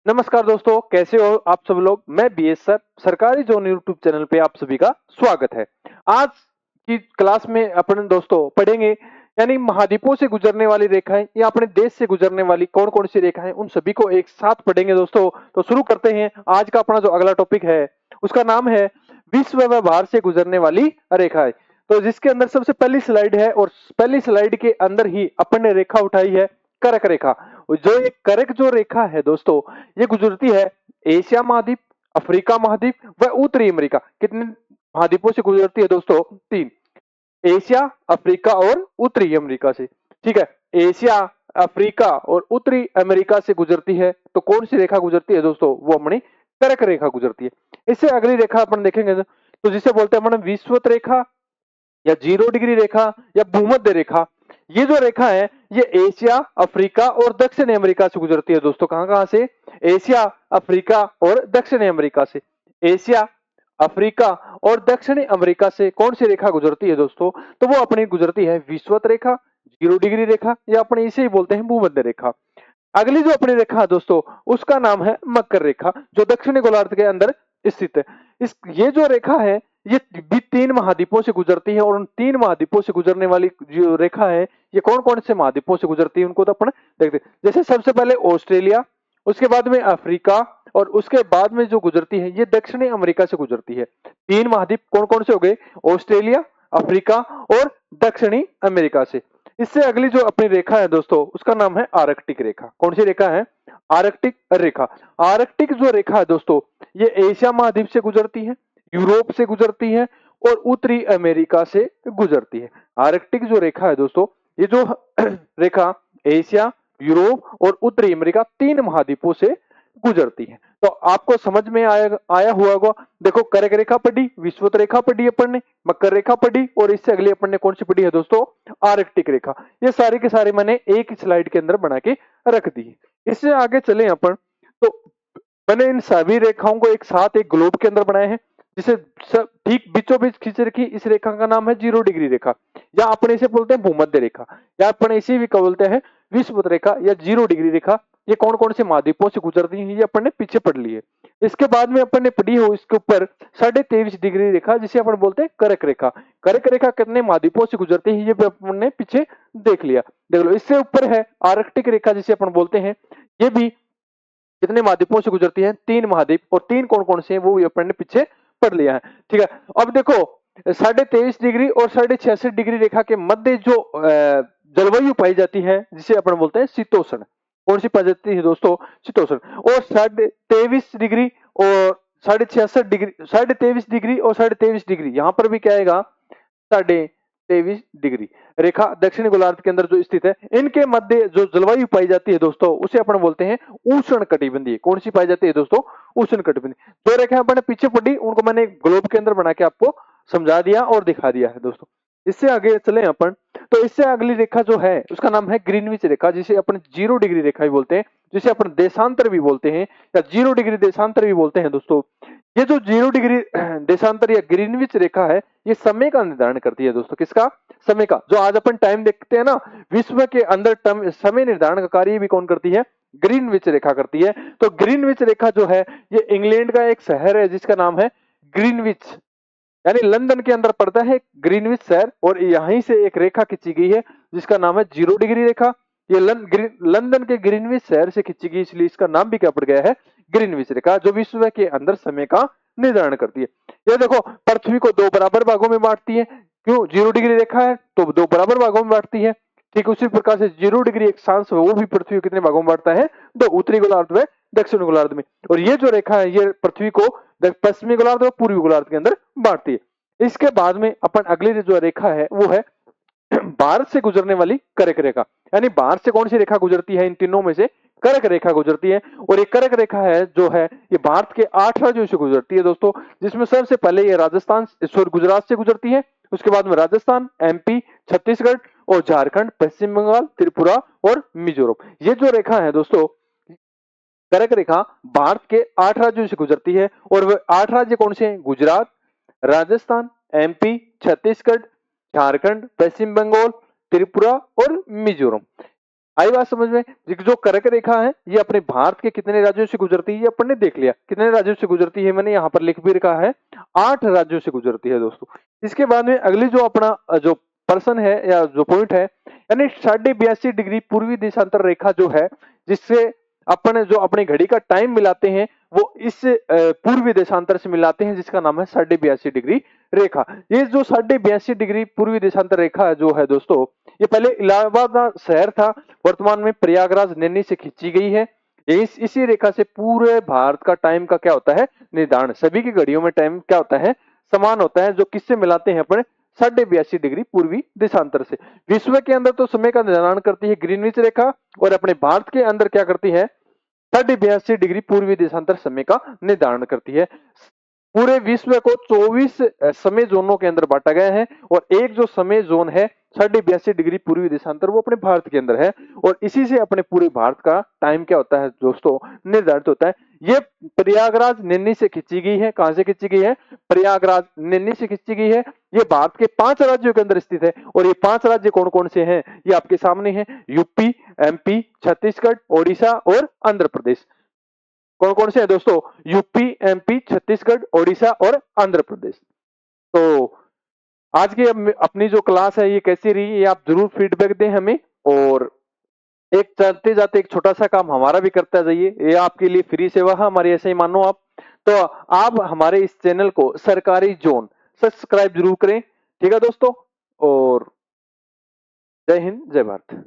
नमस्कार दोस्तों, कैसे हो आप सब लोग। मैं बीएस सर सरकारी जोन यूट्यूब चैनल पे आप सभी का स्वागत है। आज की क्लास में अपन दोस्तों पढ़ेंगे यानी महाद्वीपों से गुजरने वाली रेखाएं या अपने देश से गुजरने वाली कौन कौन सी रेखाएं, उन सभी को एक साथ पढ़ेंगे दोस्तों। तो शुरू करते हैं। आज का अपना जो अगला टॉपिक है उसका नाम है विश्व व्यवहार से गुजरने वाली रेखाएं। तो जिसके अंदर सबसे पहली स्लाइड है और पहली स्लाइड के अंदर ही अपन ने रेखा उठाई है कर्क रेखा। जो ये कर्क जो रेखा है दोस्तों, ये गुजरती है एशिया महाद्वीप, अफ्रीका महाद्वीप व उत्तरी अमेरिका। कितने महाद्वीपों से गुजरती है दोस्तों? तीन। एशिया, अफ्रीका और उत्तरी अमेरिका से। ठीक है, एशिया, अफ्रीका और उत्तरी अमेरिका से गुजरती है। तो कौन सी रेखा गुजरती है दोस्तों? वो अपनी कर्क रेखा गुजरती है। इससे अगली रेखा अपन देखेंगे तो जिसे बोलते हैं अपन विषुवत रेखा या 0 डिग्री रेखा या भूमध्य रेखा। ये जो रेखा है ये एशिया, अफ्रीका और दक्षिण अमेरिका से गुजरती है दोस्तों। कहां कहां से? एशिया, अफ्रीका और दक्षिण अमेरिका से। एशिया, अफ्रीका और दक्षिणी अमेरिका से कौन सी रेखा गुजरती है दोस्तों? तो वो अपनी गुजरती है विषुवत रेखा, 0 डिग्री रेखा या अपने इसे ही बोलते हैं भूमध्य रेखा। अगली जो अपनी रेखा है दोस्तों उसका नाम है मकर रेखा, जो दक्षिणी गोलार्ध के अंदर स्थित है। ये जो रेखा है ये भी 3 महाद्वीपों से गुजरती है और उन 3 महाद्वीपों से गुजरने वाली जो रेखा है ये कौन कौन से महाद्वीपों से गुजरती है उनको तो अपन देखते हैं। जैसे सबसे पहले ऑस्ट्रेलिया, उसके बाद में अफ्रीका और उसके बाद में जो गुजरती है ये दक्षिणी अमेरिका से गुजरती है। 3 महाद्वीप कौन कौन से हो गए? ऑस्ट्रेलिया, अफ्रीका और दक्षिणी अमेरिका से। इससे अगली जो अपनी रेखा है दोस्तों उसका नाम है आर्कटिक रेखा। कौन सी रेखा है? आर्कटिक रेखा। आर्कटिक जो रेखा है दोस्तों ये एशिया महाद्वीप से गुजरती है, यूरोप से गुजरती है और उत्तरी अमेरिका से गुजरती है। आर्कटिक जो रेखा है दोस्तों ये जो रेखा एशिया, यूरोप और उत्तरी अमेरिका 3 महाद्वीपों से गुजरती है। तो आपको समझ में आया हुआ होगा। देखो, कर्क रेखा पढ़ी, विषुवत रेखा पढ़ी अपन ने, मकर रेखा पढ़ी और इससे अगली अपन ने कौन सी पढ़ी है दोस्तों? आर्कटिक रेखा। ये सारी के सारे मैंने एक ही स्लाइड के अंदर बना के रख दी। इससे आगे चले अपन तो मैंने इन सभी रेखाओं को एक साथ एक ग्लोब के अंदर बनाए हैं, जिसे ठीक बीचों बीच खींच रखी। इस रेखा का नाम है 0 डिग्री रेखा या अपने इसे बोलते हैं भूमध्य रेखा या अपन इसे भी बोलते हैं विषुवत रेखा या 0 डिग्री रेखा। ये कौन कौन से महाद्वीपों से गुजरती है ये अपन ने पीछे पढ़ ली है। इसके बाद में अपन ने पढ़ी हो इसके ऊपर 23.5 डिग्री रेखा जिसे अपन बोलते हैं कर्क रेखा। कर्क रेखा कितने महाद्वीपों से गुजरती है ये भी अपन ने पीछे देख लिया। देख लो, इससे ऊपर है आर्कटिक रेखा जिसे अपन बोलते हैं। ये भी कितने महाद्वीपों से गुजरती है? 3 महाद्वीप। और 3 कौन कौन से हैं वो अपन ने पीछे पढ़ लिया है। ठीक है, अब देखो 23.5 डिग्री और 66.5 डिग्री रेखा के मध्य जो जलवायु पाई जाती है जिसे अपन बोलते हैं शीतोष्ण। कौन सी पाई जाती है दोस्तों? शीतोष्ण। और 23.5 डिग्री और 66.5 डिग्री, 23.5 डिग्री और 23.5 डिग्री यहाँ पर भी क्या आएगा? 23.5 डिग्री रेखा दक्षिणी गोलार्ध के अंदर जो स्थित है। इनके मध्य जो जलवायु पाई जाती है दोस्तों उसे अपन बोलते हैं उष्ण कटिबंधीय। कौन सी पाई जाती है दोस्तों? उष्ण कटिबंधीय। जो रेखा अपन ने पीछे पढ़ी उनको मैंने ग्लोब के अंदर बना के आपको समझा दिया और दिखा दिया है दोस्तों। इससे आगे चले अपन तो इससे अगली रेखा जो है उसका नाम है ग्रीनविच रेखा, जिसे अपन 0 डिग्री रेखा भी बोलते हैं, जिसे अपन देशांतर भी बोलते हैं या 0 डिग्री देशांतर भी बोलते हैं दोस्तों। ये जो 0 डिग्री देशांतर या ग्रीनविच रेखा है ये समय का निर्धारण करती है दोस्तों। किसका? समय का। जो आज अपन टाइम देखते हैं ना, विश्व के अंदर समय निर्धारण का कार्य भी कौन करती है? ग्रीनविच रेखा करती है। तो ग्रीनविच रेखा जो है ये इंग्लैंड का एक शहर है जिसका नाम है ग्रीनविच, यानी लंदन के अंदर पड़ता है ग्रीनविच शहर। और यहीं से एक रेखा खींची गई है जिसका नाम है 0 डिग्री रेखा। ये लंदन के ग्रीनविच शहर से खींची गई, इसलिए इसका नाम भी क्या पड़ गया है? ग्रीनविच रेखा, जो विश्व के अंदर समय का निर्धारण करती है। ये देखो, पृथ्वी को 2 बराबर भागों में बांटती है। क्यों? 0 डिग्री रेखा है तो 2 बराबर भागों में बांटती है। ठीक उसी प्रकार से 0 डिग्री एक सांस है वो भी पृथ्वी को कितने भागों में बांटता है? 2, उत्तरी गोलार्ध में, दक्षिण गोलार्ध में। और ये जो रेखा है ये पृथ्वी को पश्चिमी गोलार्ध और पूर्वी गोलार्ध के अंदर बांटती है। इसके बाद में अपन अगली जो रेखा है वो है भारत से गुजरने वाली कर्क रेखा। यानी भारत से कौन सी रेखा गुजरती है? इन तीनों में से कर्क रेखा गुजरती है। और ये कर्क रेखा है जो है ये भारत के 8 राज्यों से गुजरती है दोस्तों, जिसमें सबसे पहले ये राजस्थान गुजरात से गुजरती है। उसके बाद में राजस्थान, एमपी, छत्तीसगढ़ और झारखंड, पश्चिम बंगाल, त्रिपुरा और मिजोरम। ये जो रेखा है दोस्तों कर्क रेखा भारत के 8 राज्यों से गुजरती है। और वह 8 राज्य कौन से हैं? गुजरात, राजस्थान, एमपी, छत्तीसगढ़, झारखंड, पश्चिम बंगाल, त्रिपुरा और मिजोरम। आई बात समझ में? ये जो कर्क रेखा है ये अपने भारत के कितने राज्यों से गुजरती है ये अपन ने देख लिया, कितने राज्यों से गुजरती है मैंने यहाँ पर लिख भी रखा है, 8 राज्यों से गुजरती है दोस्तों। इसके बाद में अगली जो अपना जो पर्सन है या जो पॉइंट है, यानी 82.5 डिग्री पूर्वी देशांतर रेखा जो है, जिससे अपन जो अपनी घड़ी का टाइम मिलाते हैं वो इस पूर्वी देशांतर से मिलाते हैं, जिसका नाम है 82.5 डिग्री रेखा। ये जो 82.5 डिग्री पूर्वी देशांतर रेखा जो है दोस्तों, ये पहले इलाहाबाद शहर था, वर्तमान में प्रयागराज नैनी से खींची गई है। इसी रेखा से पूरे भारत का टाइम का क्या होता है निर्धारण, सभी की घड़ियों में टाइम क्या होता है समान होता है, जो किससे मिलाते हैं अपने 82.5 डिग्री पूर्वी देशांतर से। विश्व के अंदर तो समय का निर्धारण करती है ग्रीनविच रेखा, और अपने भारत के अंदर क्या करती है 82.5 डिग्री पूर्वी देशांतर समय का निर्धारण करती है। पूरे विश्व को 24 समय जोनों के अंदर बांटा गया है, और एक जो समय जोन है 82.5 डिग्री पूर्वी देशांतर वो अपने भारत के अंदर है, और इसी से अपने पूरे भारत का टाइम क्या होता है दोस्तों निर्धारित होता है। ये प्रयागराज नैनी से खींची गई है। कहां से खींची गई है? प्रयागराज नैनी से खींची गई है। ये भारत के 5 राज्यों के अंदर स्थित है, और ये 5 राज्य कौन कौन से हैं ये आपके सामने है, यूपी, एमपी, छत्तीसगढ़, ओडिशा और आंध्र प्रदेश। कौन कौन से हैं दोस्तों? यूपी, एमपी, छत्तीसगढ़, ओडिशा और आंध्र प्रदेश। तो आज की अपनी जो क्लास है ये कैसी रही ये आप जरूर फीडबैक दें हमें, और एक चलते जाते एक छोटा सा काम हमारा भी करता जाइए, ये आपके लिए फ्री सेवा है हमारी, ऐसे ही मानो आप। तो आप हमारे इस चैनल को सरकारी जोन सब्सक्राइब जरूर करें, ठीक है दोस्तों। और जय हिंद, जय भारत।